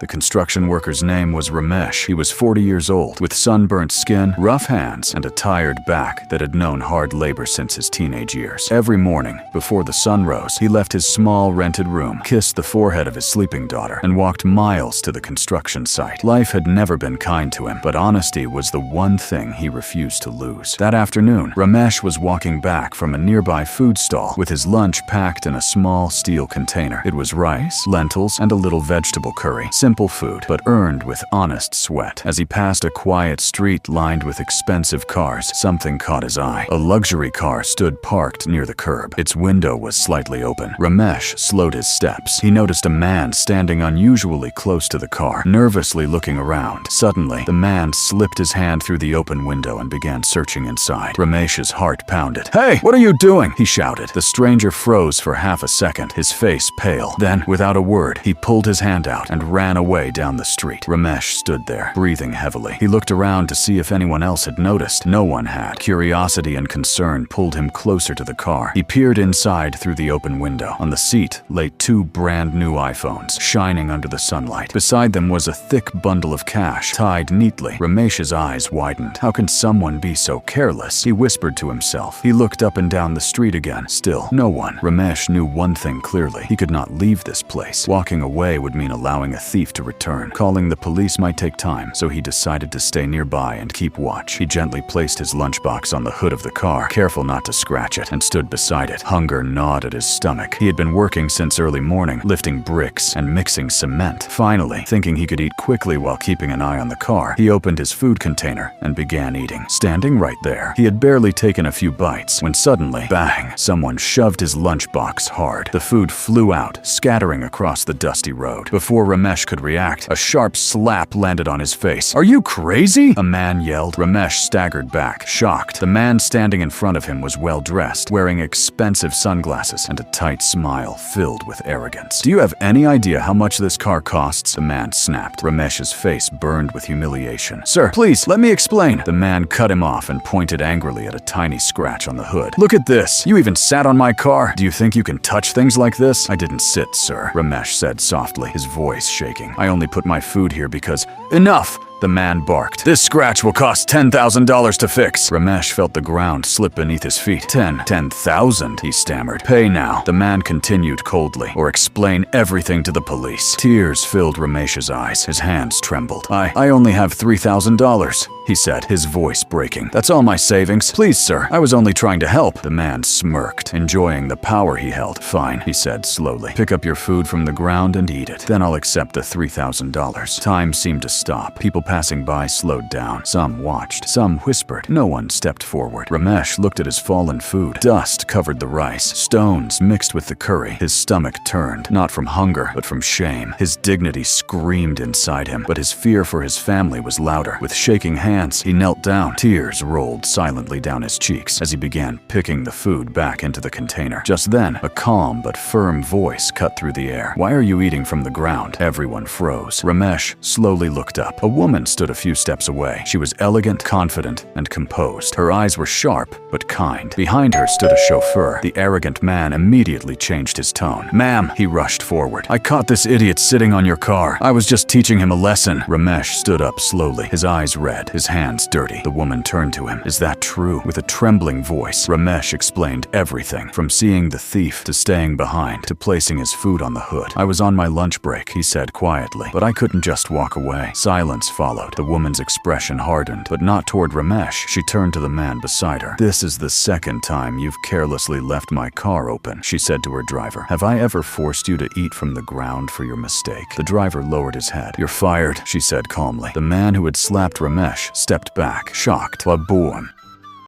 The construction worker's name was Ramesh. He was 40 years old, with sunburnt skin, rough hands, and a tired back that had known hard labor since his teenage years. Every morning, before the sun rose, he left his small rented room, kissed the forehead of his sleeping daughter, and walked miles to the construction site. Life had never been kind to him, but honesty was the one thing he refused to lose. That afternoon, Ramesh was walking back from a nearby food stall with his lunch packed in a small steel container. It was rice, lentils, and a little vegetable curry. Simple food, but earned with honest sweat. As he passed a quiet street lined with expensive cars, something caught his eye. A luxury car stood parked near the curb. Its window was slightly open. Ramesh slowed his steps. He noticed a man standing unusually close to the car, nervously looking around. Suddenly, the man slipped his hand through the open window and began searching inside. Ramesh's heart pounded. "Hey, what are you doing?" he shouted. The stranger froze for half a second, his face pale. Then, without a word, he pulled his hand out and ran away down the street. Ramesh stood there, breathing heavily. He looked around to see if anyone else had noticed. No one had. Curiosity and concern pulled him closer to the car. He peered inside through the open window. On the seat lay two brand new iPhones, shining under the sunlight. Beside them was a thick bundle of cash, tied neatly. Ramesh's eyes widened. How can someone be so careless? He whispered to himself. He looked up and down the street again. Still, no one. Ramesh knew one thing clearly. He could not leave this place. Walking away would mean allowing a thief to return. Calling the police might take time, so he decided to stay nearby and keep watch. He gently placed his lunchbox on the hood of the car, careful not to scratch it, and stood beside it. Hunger gnawed at his stomach. He had been working since early morning, lifting bricks and mixing cement. Finally, thinking he could eat quickly while keeping an eye on the car, he opened his food container and began eating. Standing right there, he had barely taken a few bites when suddenly, bang, someone shoved his lunchbox hard. The food flew out, scattering across the dusty road. Before Ramesh could react, a sharp slap landed on his face. "Are you crazy?" a man yelled. Ramesh staggered back, shocked. The man standing in front of him was well-dressed, wearing expensive sunglasses and a tight smile filled with arrogance. "Do you have any idea how much this car costs?" the man snapped. Ramesh's face burned with humiliation. "Sir, please, let me explain." The man cut him off and pointed angrily at a tiny scratch on the hood. "Look at this. You even sat on my car. Do you think you can touch things like this?" "I didn't sit, sir," Ramesh said softly, his voice shaking. "I only put my food here because—" "Enough!" the man barked. "This scratch will cost $10,000 to fix." Ramesh felt the ground slip beneath his feet. $10,000, he stammered. "Pay now," the man continued coldly, "or explain everything to the police." Tears filled Ramesh's eyes. His hands trembled. I only have $3,000, he said, his voice breaking. "That's all my savings. Please, sir, I was only trying to help." The man smirked, enjoying the power he held. "Fine," he said slowly. "Pick up your food from the ground and eat it. Then I'll accept the $3,000. Time seemed to stop. People passing by slowed down. Some watched. Some whispered. No one stepped forward. Ramesh looked at his fallen food. Dust covered the rice. Stones mixed with the curry. His stomach turned, not from hunger, but from shame. His dignity screamed inside him, but his fear for his family was louder. With shaking hands, he knelt down. Tears rolled silently down his cheeks as he began picking the food back into the container. Just then, a calm but firm voice cut through the air. "Why are you eating from the ground?" Everyone froze. Ramesh slowly looked up. A woman stood a few steps away. She was elegant, confident, and composed. Her eyes were sharp, but kind. Behind her stood a chauffeur. The arrogant man immediately changed his tone. "Ma'am," he rushed forward. "I caught this idiot sitting on your car. I was just teaching him a lesson." Ramesh stood up slowly, his eyes red, his hands dirty. The woman turned to him. "Is that true?" With a trembling voice, Ramesh explained everything, from seeing the thief to staying behind to placing his food on the hood. "I was on my lunch break," he said quietly, "but I couldn't just walk away." Silence followed. The woman's expression hardened, but not toward Ramesh. She turned to the man beside her. "This is the second time you've carelessly left my car open," she said to her driver. "Have I ever forced you to eat from the ground for your mistake?" The driver lowered his head. "You're fired," she said calmly. The man who had slapped Ramesh stepped back, shocked. "Laboom."